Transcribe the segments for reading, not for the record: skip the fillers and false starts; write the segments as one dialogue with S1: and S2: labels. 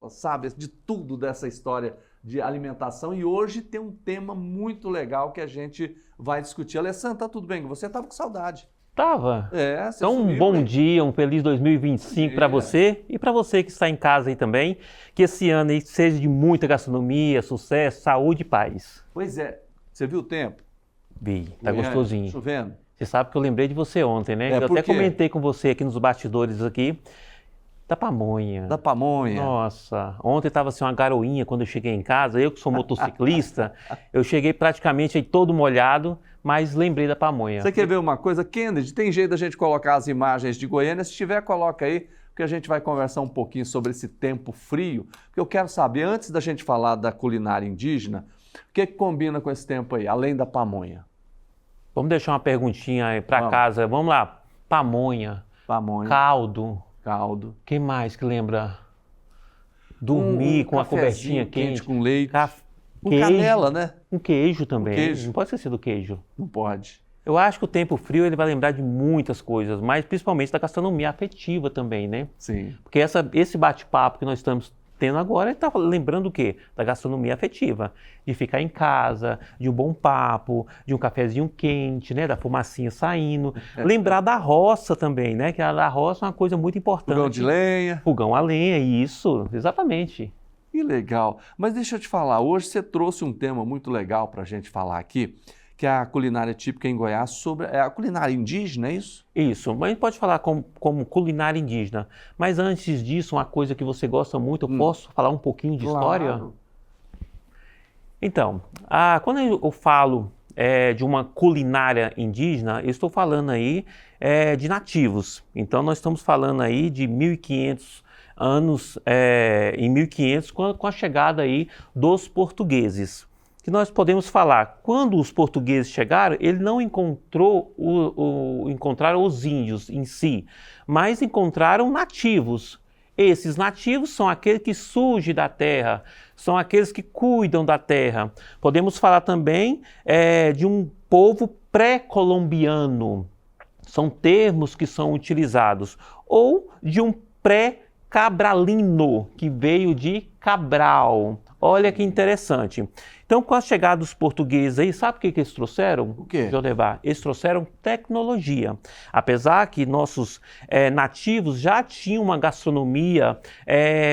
S1: sabe, de tudo dessa história de alimentação e hoje tem um tema muito legal que a gente vai discutir. Alessandro, tá tudo bem com você? Tava com saudade.
S2: Tava.
S1: Você
S2: Então, um
S1: sumiu,
S2: bom
S1: hein?
S2: dia, um feliz 2025 para você e para você que está em casa aí também. Que esse ano aí seja de muita gastronomia, sucesso, saúde e paz.
S1: Pois é. Você viu o tempo?
S2: Vi, tá
S1: Goiânia,
S2: gostosinho.
S1: chovendo?
S2: Você sabe que eu lembrei de você ontem, né? Eu
S1: por
S2: até
S1: quê?
S2: comentei com você aqui nos bastidores aqui da pamonha.
S1: Da pamonha.
S2: Nossa, ontem estava assim uma garoinha quando eu cheguei em casa, eu que sou motociclista, eu cheguei praticamente aí todo molhado, mas lembrei da pamonha.
S1: Você quer ver uma coisa, Kennedy? Tem jeito da gente colocar as imagens de Goiânia, se tiver, coloca aí, porque a gente vai conversar um pouquinho sobre esse tempo frio, porque eu quero saber, antes da gente falar da culinária indígena, o que combina com esse tempo aí, além da pamonha?
S2: Vamos deixar uma perguntinha aí para casa, vamos lá, pamonha, caldo.
S1: Caldo.
S2: Que mais que lembra? Dormir com a cobertinha quente.
S1: Com leite. Com
S2: queijo,
S1: canela, né?
S2: Com queijo também.
S1: Queijo.
S2: Não pode esquecer do queijo.
S1: Não pode.
S2: Eu acho que o tempo frio ele vai lembrar de muitas coisas, mas principalmente da gastronomia afetiva também, né?
S1: Sim.
S2: Porque esse bate-papo que nós estamos tendo agora está lembrando o quê? Da gastronomia afetiva. De ficar em casa, de um bom papo, de um cafezinho quente, né? Da fumacinha saindo. Lembrar da roça também, né? Que a da roça é uma coisa muito importante.
S1: Fogão de lenha.
S2: Fogão a lenha, isso, exatamente.
S1: Que legal. Mas deixa eu te falar, hoje você trouxe um tema muito legal para a gente falar aqui, que é a culinária típica em Goiás, sobre a culinária indígena, é isso?
S2: Isso, mas a gente pode falar como culinária indígena. Mas antes disso, uma coisa que você gosta muito, eu posso falar um pouquinho de história? Então, quando eu falo de uma culinária indígena, eu estou falando aí de nativos. Então, nós estamos falando aí de 1500 anos, em 1500, com a chegada aí dos portugueses. Que nós podemos falar, quando os portugueses chegaram, ele não encontraram os índios em si, mas encontraram nativos. Esses nativos são aqueles que surgem da terra, são aqueles que cuidam da terra. Podemos falar também de um povo pré-colombiano, são termos que são utilizados, ou de um pré-cabralino, que veio de Cabral. Olha que interessante. Então, com a chegada dos portugueses aí, sabe o que eles trouxeram?
S1: O quê?
S2: Jodevar? Eles trouxeram tecnologia. Apesar que nossos nativos já tinham uma gastronomia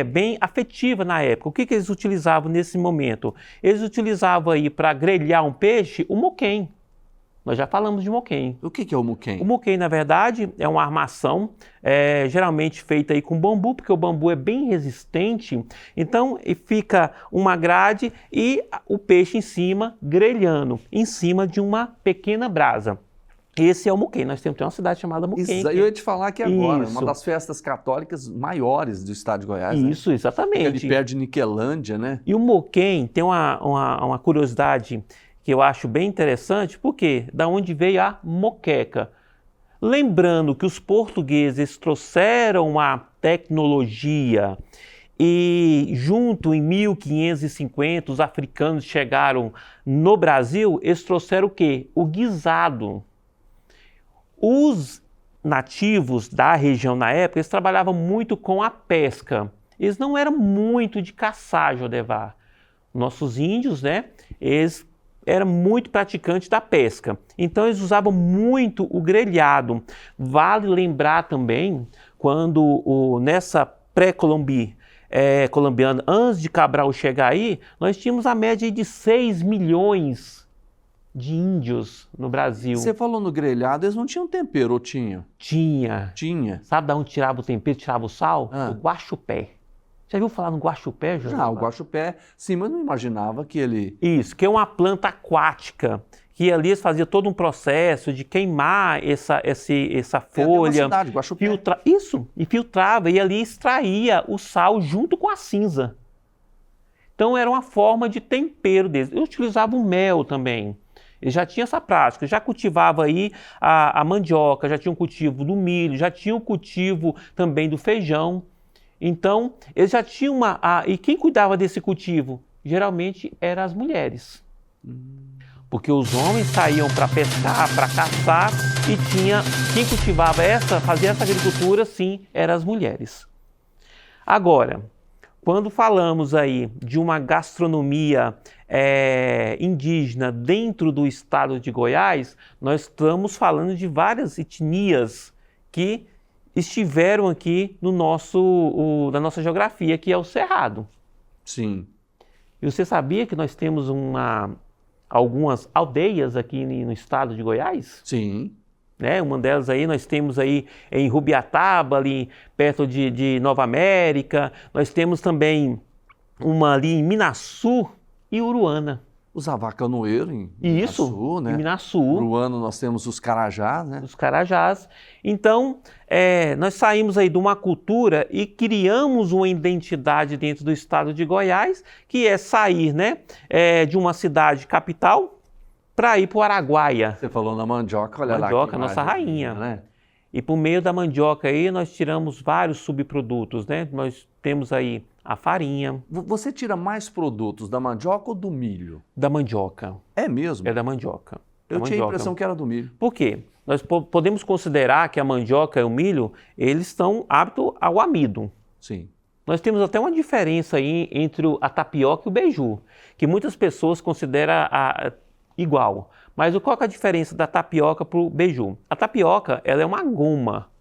S2: bem afetiva na época. O que eles utilizavam nesse momento? Eles utilizavam aí para grelhar um peixe, o moquém. Nós já falamos de moquém.
S1: O que é o moquém?
S2: O moquém, na verdade, é uma armação geralmente feita aí com bambu, porque o bambu é bem resistente. Então, fica uma grade e o peixe em cima, grelhando, em cima de uma pequena brasa. Esse é o moquém. Nós temos uma cidade chamada Moquém.
S1: Eu ia te falar aqui agora,
S2: Isso.
S1: uma das festas católicas maiores do estado de Goiás.
S2: Isso,
S1: né?
S2: exatamente.
S1: Ali perto de Niquelândia, né?
S2: E o moquém tem uma curiosidade que eu acho bem interessante, porque da onde veio a moqueca. Lembrando que os portugueses trouxeram a tecnologia e junto em 1550 os africanos chegaram no Brasil, eles trouxeram o quê? O guisado. Os nativos da região na época, eles trabalhavam muito com a pesca. Eles não eram muito de caçar, Jodevar. Nossos índios, né, eles eram muito praticantes da pesca. Então eles usavam muito o grelhado. Vale lembrar também, quando nessa pré-colombiana, antes de Cabral chegar aí, nós tínhamos a média de 6 milhões de índios no Brasil.
S1: Você falou no grelhado, eles não tinham tempero, ou tinham?
S2: Tinha.
S1: Tinha.
S2: Sabe de onde tirava o tempero, tirava o sal? Do guaxupé. Já viu falar no guaxupé, José?
S1: O guaxupé, sim, mas não imaginava que ele...
S2: Isso, que é uma planta aquática, que ali eles faziam todo um processo de queimar essa folha,
S1: cidade, guaxupé.
S2: Isso, e filtrava, e ali extraía o sal junto com a cinza. Então era uma forma de tempero deles. Eles utilizavam mel também. Ele já tinha essa prática, já cultivava aí a mandioca, já tinha um cultivo do milho, já tinha o cultivo também do feijão. Então, eles já tinham e quem cuidava desse cultivo? Geralmente eram as mulheres. Porque os homens saíam para pescar, para caçar, e quem cultivava fazia essa agricultura, sim, eram as mulheres. Agora, quando falamos aí de uma gastronomia indígena dentro do estado de Goiás, nós estamos falando de várias etnias que estiveram aqui no na nossa geografia, que é o Cerrado.
S1: Sim.
S2: E você sabia que nós temos algumas aldeias aqui no estado de Goiás?
S1: Sim.
S2: Né? Uma delas aí, nós temos aí em Rubiataba, ali perto de Nova América. Nós temos também uma ali em Minaçu e Uruana.
S1: Os avacanoeiros em
S2: Isso,
S1: Minaçu, né?
S2: em Minaçu.
S1: Uruano nós temos os carajás, né?
S2: Os carajás. Então, nós saímos aí de uma cultura e criamos uma identidade dentro do estado de Goiás, que é sair, né, de uma cidade capital para ir para o Araguaia.
S1: Você falou na mandioca, olha lá.
S2: Mandioca, nossa rainha.
S1: Né?
S2: E por meio da mandioca aí, nós tiramos vários subprodutos, né? Nós temos aí a farinha.
S1: Você tira mais produtos da mandioca ou do milho?
S2: Da mandioca.
S1: É mesmo?
S2: É da mandioca.
S1: Eu tinha a impressão que era do milho.
S2: Por quê? Nós podemos considerar que a mandioca e o milho, eles estão aptos ao amido.
S1: Sim.
S2: Nós temos até uma diferença aí entre a tapioca e o beiju, que muitas pessoas consideram igual. Mas qual que é a diferença da tapioca para o beiju? A tapioca, ela é uma goma.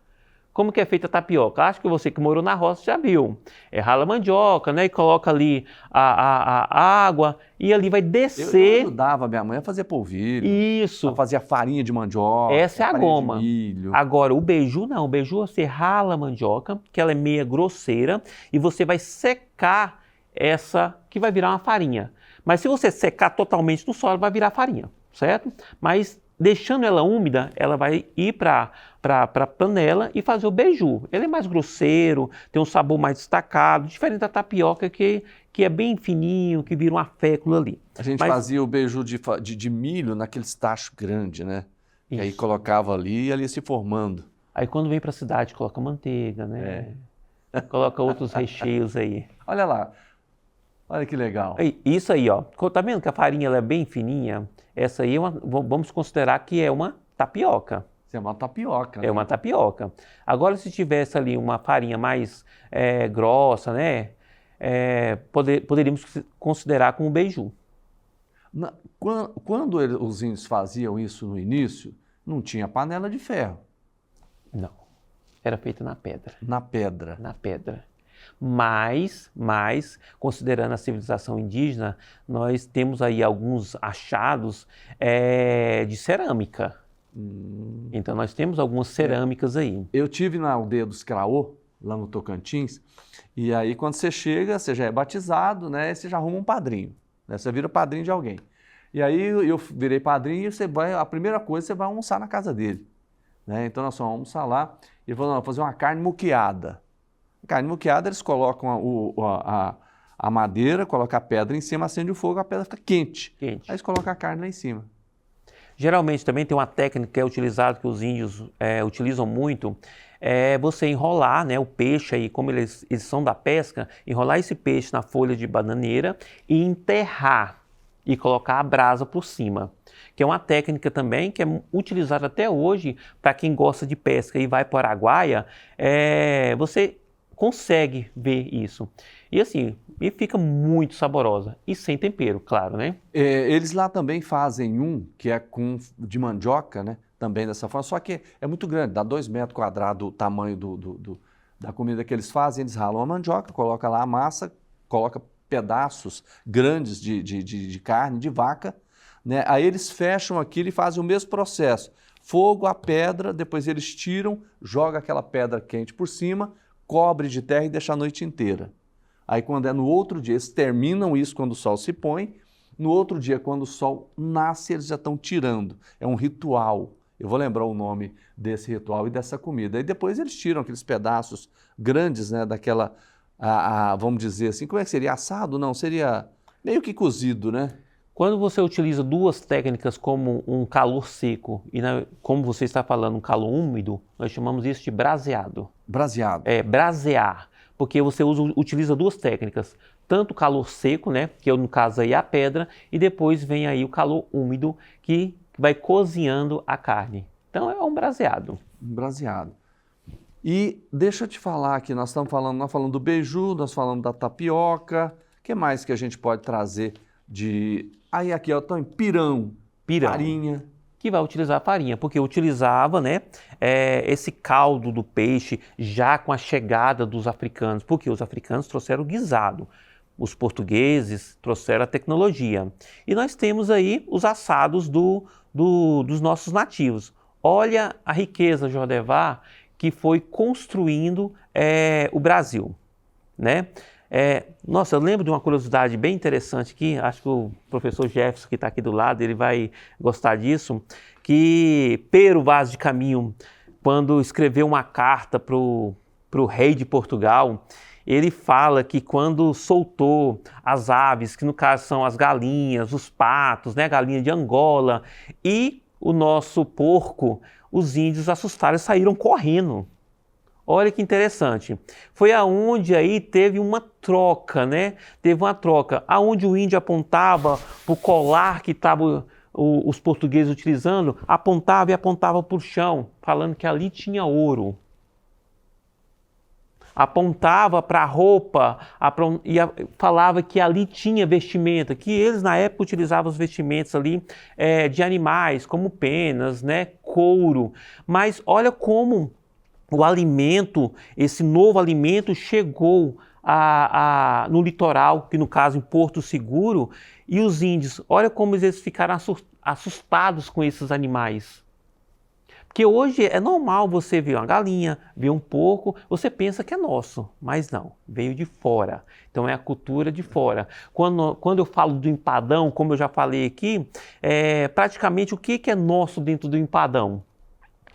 S2: Como que é feita a tapioca? Acho que você que morou na roça já viu. Rala a mandioca, né? E coloca ali a água e ali vai descer.
S1: Eu ajudava a minha mãe a fazer polvilho.
S2: Isso.
S1: A fazer a farinha de mandioca.
S2: Essa é a goma.
S1: De milho.
S2: Agora, o beiju não. O beiju você rala a mandioca, que ela é meia grosseira, e você vai secar essa, que vai virar uma farinha. Mas se você secar totalmente no solo, vai virar farinha, certo? Mas deixando ela úmida, ela vai ir para a panela e fazer o beiju. Ele é mais grosseiro, tem um sabor mais destacado, diferente da tapioca que é bem fininho, que vira uma fécula ali.
S1: A gente fazia o beiju de milho naqueles tachos grandes, né? E aí colocava ali e ali se formando.
S2: Aí quando vem para a cidade, coloca manteiga, né? Coloca outros recheios aí.
S1: Olha lá. Olha que legal.
S2: Isso aí, ó. Tá vendo que a farinha ela é bem fininha? Essa aí vamos considerar que é uma tapioca.
S1: Isso é uma tapioca, né?
S2: É uma tapioca. Agora, se tivesse ali uma farinha mais grossa, né? Poderíamos considerar como beiju.
S1: Quando os índios faziam isso no início, não tinha panela de ferro.
S2: Não. Era feita na pedra.
S1: Na pedra.
S2: Na pedra. Mas, considerando a civilização indígena, nós temos aí alguns achados de cerâmica. Então, nós temos algumas cerâmicas aí.
S1: Eu tive na aldeia dos Craô, lá no Tocantins, e aí quando você chega, você já é batizado, né? E você já arruma um padrinho, né? Você vira padrinho de alguém. E aí eu virei padrinho e a primeira coisa, você vai almoçar na casa dele, né? Então nós vamos almoçar lá e vamos fazer uma carne muqueada. Carne muqueada, eles colocam a madeira, colocam a pedra em cima, acende o fogo, a pedra fica quente. Aí eles colocam a carne lá em cima.
S2: Geralmente também tem uma técnica que é utilizada, que os índios utilizam muito, é você enrolar, né, o peixe aí, como eles são da pesca, enrolar esse peixe na folha de bananeira e enterrar e colocar a brasa por cima. Que é uma técnica também que é utilizada até hoje para quem gosta de pesca e vai para o Araguaia, você consegue ver isso. E assim, e fica muito saborosa. E sem tempero, claro, né?
S1: Eles lá também fazem que é de mandioca, né? Também dessa forma, só que é muito grande, dá 2 metros quadrados o tamanho da comida que eles fazem. Eles ralam a mandioca, colocam lá a massa, colocam pedaços grandes de carne, de vaca, né? Aí eles fecham aquilo e fazem o mesmo processo. Fogo, a pedra, depois eles tiram, jogam aquela pedra quente por cima, cobre de terra e deixa a noite inteira. Aí quando é no outro dia, eles terminam isso quando o sol se põe, no outro dia, quando o sol nasce, eles já estão tirando. É um ritual. Eu vou lembrar o nome desse ritual e dessa comida. E depois eles tiram aqueles pedaços grandes, né, daquela, vamos dizer assim, como é que seria? Assado? Não, seria meio que cozido, né?
S2: Quando você utiliza duas técnicas como um calor seco e, como você está falando, um calor úmido, nós chamamos isso de braseado.
S1: Braseado.
S2: Brasear, porque você utiliza duas técnicas, tanto o calor seco, né, que no caso aí é a pedra, e depois vem aí o calor úmido que vai cozinhando a carne. Então é um braseado.
S1: Um braseado. E deixa eu te falar aqui, nós falando do beiju, nós falamos da tapioca, o que mais que a gente pode trazer de... Aí aqui, ó, pirão, farinha.
S2: Que vai utilizar farinha, porque utilizava, né, esse caldo do peixe já com a chegada dos africanos, porque os africanos trouxeram o guisado, os portugueses trouxeram a tecnologia. E nós temos aí os assados dos nossos nativos. Olha a riqueza, Jordevar, que foi construindo o Brasil, né? Nossa, eu lembro de uma curiosidade bem interessante aqui, acho que o professor Jefferson, que está aqui do lado, ele vai gostar disso, que Pero Vaz de Caminho, quando escreveu uma carta para o rei de Portugal, ele fala que quando soltou as aves, que no caso são as galinhas, os patos, né, a galinha de Angola, e o nosso porco, os índios assustaram e saíram correndo. Olha que interessante. Foi aonde aí teve uma troca, né? Teve uma troca, aonde o índio apontava para o colar que estavam os portugueses utilizando, apontava e apontava para o chão, falando que ali tinha ouro. Apontava para a roupa e falava que ali tinha vestimenta, que eles na época utilizavam os vestimentos ali de animais, como penas, né? Couro. Mas olha como o alimento, esse novo alimento chegou no litoral, que no caso em Porto Seguro, e os índios, olha como eles ficaram assustados com esses animais. Porque hoje é normal você ver uma galinha, ver um porco, você pensa que é nosso, mas não, veio de fora. Então é a cultura de fora. Quando eu falo do empadão, como eu já falei aqui, praticamente o que é nosso dentro do empadão?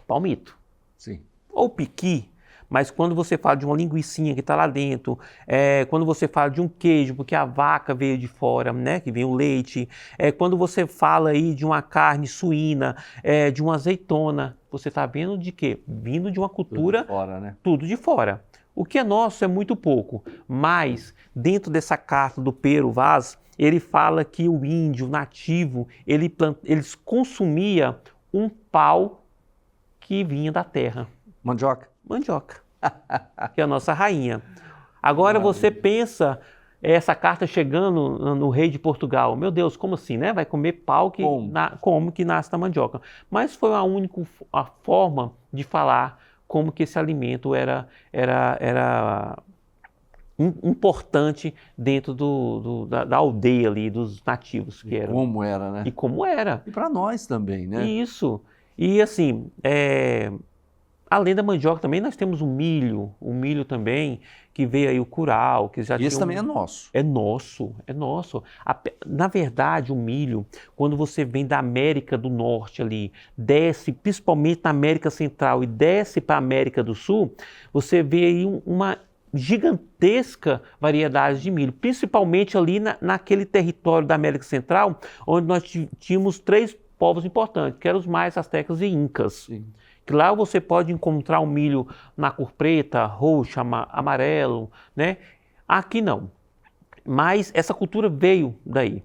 S2: Palmito.
S1: Sim.
S2: Ou piqui, mas quando você fala de uma linguicinha que está lá dentro, quando você fala de um queijo, porque a vaca veio de fora, né, que vem o leite, quando você fala aí de uma carne suína, de uma azeitona, você está vendo de quê? Vindo de uma cultura...
S1: Tudo de fora, né?
S2: Tudo de fora. O que é nosso é muito pouco, mas dentro dessa carta do Pero Vaz, ele fala que o índio, o nativo, eles consumia um pau que vinha da terra.
S1: Mandioca.
S2: Mandioca, que é a nossa rainha. Agora você pensa essa carta chegando no rei de Portugal. Meu Deus, como assim, né? Vai comer pau como que nasce da mandioca. Mas foi a forma de falar como que esse alimento era importante dentro da aldeia ali, dos nativos. Que eram.
S1: Como era, né?
S2: E como era.
S1: E para nós também, né?
S2: Isso. E assim, além da mandioca também nós temos o milho também, que veio aí o curau, que já
S1: e esse também é nosso.
S2: É nosso, é nosso. Na verdade, o milho, quando você vem da América do Norte ali, desce, principalmente na América Central e desce para a América do Sul, você vê aí uma gigantesca variedade de milho, principalmente ali naquele território da América Central, onde nós tínhamos 3 povos importantes, que eram os maias, astecas e incas.
S1: Sim.
S2: Que lá você pode encontrar o milho na cor preta, roxo, amarelo, né? Aqui não. Mas essa cultura veio daí.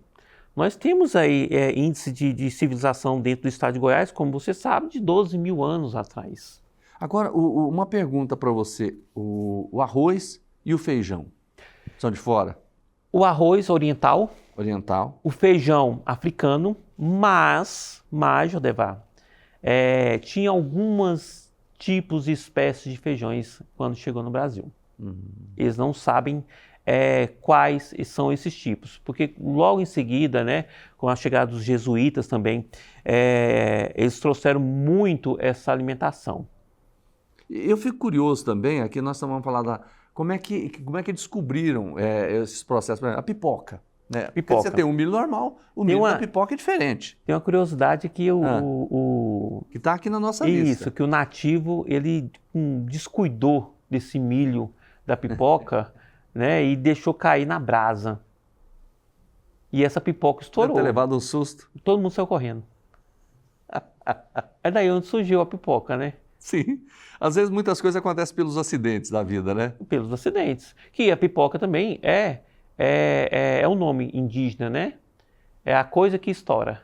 S2: Nós temos aí índice de civilização dentro do estado de Goiás, como você sabe, de 12 mil anos atrás.
S1: Agora, uma pergunta para você. O arroz e o feijão são de fora?
S2: O arroz oriental.
S1: Oriental.
S2: O feijão africano, mas Jordevar, tinha alguns tipos e espécies de feijões quando chegou no Brasil. Eles não sabem quais são esses tipos, porque logo em seguida, né, com a chegada dos jesuítas também, eles trouxeram muito essa alimentação.
S1: Eu fico curioso também, aqui nós estamos falando como é que descobriram esses processos, a pipoca. Né? Porque você tem um milho normal, o milho da pipoca é diferente.
S2: Tem uma curiosidade que
S1: que está aqui na nossa lista.
S2: Isso, que o nativo, ele descuidou desse milho da pipoca, né, e deixou cair na brasa. E essa pipoca estourou.
S1: Deve ter levado um susto.
S2: Todo mundo saiu correndo. É daí onde surgiu a pipoca, né?
S1: Sim. Às vezes muitas coisas acontecem pelos acidentes da vida, né?
S2: Pelos acidentes. Que a pipoca também é um nome indígena, né? É a coisa que estoura.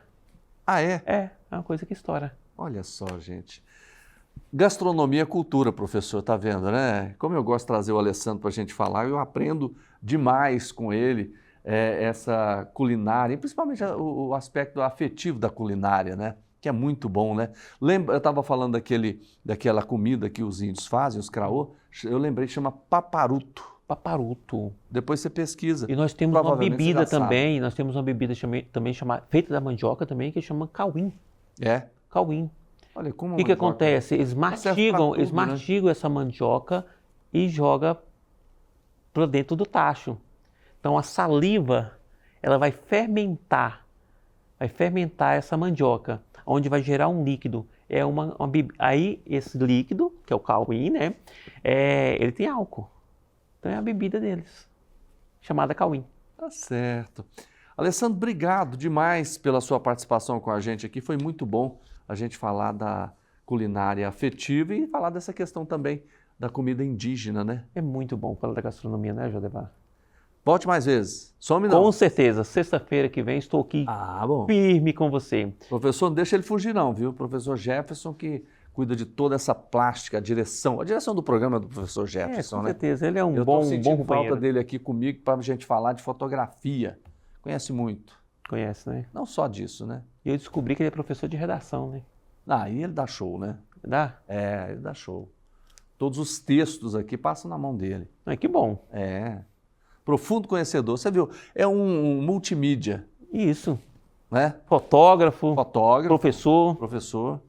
S1: Ah, é?
S2: É uma coisa que estoura.
S1: Olha só, gente. Gastronomia é cultura, professor, tá vendo, né? Como eu gosto de trazer o Alessandro para a gente falar, eu aprendo demais com ele essa culinária, e principalmente o aspecto afetivo da culinária, né? Que é muito bom, né? Lembra, eu estava falando daquela comida que os índios fazem, os craô, eu lembrei, chama paparuto.
S2: Paparuto.
S1: Depois você pesquisa.
S2: E nós temos uma
S1: Provavelmente você
S2: bebida
S1: já sabe.
S2: também, nós temos uma bebida também chamada, feita da mandioca também, que chama cauim.
S1: É?
S2: Cauim.
S1: Olha como
S2: O que acontece? Eles
S1: serve pra tudo,
S2: mastigam essa mandioca e jogam para dentro do tacho. Então a saliva, ela vai fermentar essa mandioca, onde vai gerar um líquido. Aí esse líquido, que é o cauim, né? Ele tem álcool. Então é a bebida deles, chamada cauim.
S1: Tá certo. Alessandro, obrigado demais pela sua participação com a gente aqui. Foi muito bom a gente falar da culinária afetiva e falar dessa questão também da comida indígena, né?
S2: É muito bom falar da gastronomia, né, Jodevar?
S1: Volte mais vezes. Some não.
S2: Com certeza. Sexta-feira que vem estou aqui
S1: Bom.
S2: firme com você.
S1: Professor, não deixa ele fugir não, viu? Professor Jefferson que cuida de toda essa plástica, a direção do programa é do professor Jefferson,
S2: Com
S1: né?
S2: certeza. Ele é um
S1: Eu
S2: bom
S1: tô sentindo
S2: companheiro.
S1: falta dele aqui comigo para a gente falar de fotografia. Conhece muito.
S2: Conhece, né?
S1: Não só disso, né?
S2: E eu descobri que ele é professor de redação, né?
S1: Aí ele dá show, né?
S2: Dá?
S1: Ele dá show. Todos os textos aqui passam na mão dele.
S2: Que bom.
S1: Profundo conhecedor. Você viu, é um multimídia,
S2: Isso.
S1: né?
S2: Fotógrafo,
S1: Fotógrafo,
S2: professor,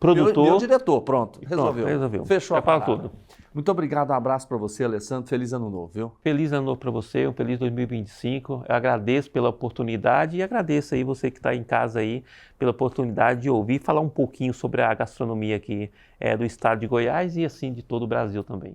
S1: meu
S2: produtor.
S1: diretor, pronto, resolveu. Fechou
S2: Já
S1: a
S2: fala
S1: parada.
S2: tudo.
S1: Muito obrigado, um abraço para você, Alessandro. Feliz ano novo, viu?
S2: Feliz ano novo para você, um feliz 2025. Eu agradeço pela oportunidade e agradeço aí você que está em casa aí pela oportunidade de ouvir e falar um pouquinho sobre a gastronomia aqui do estado de Goiás e assim de todo o Brasil também.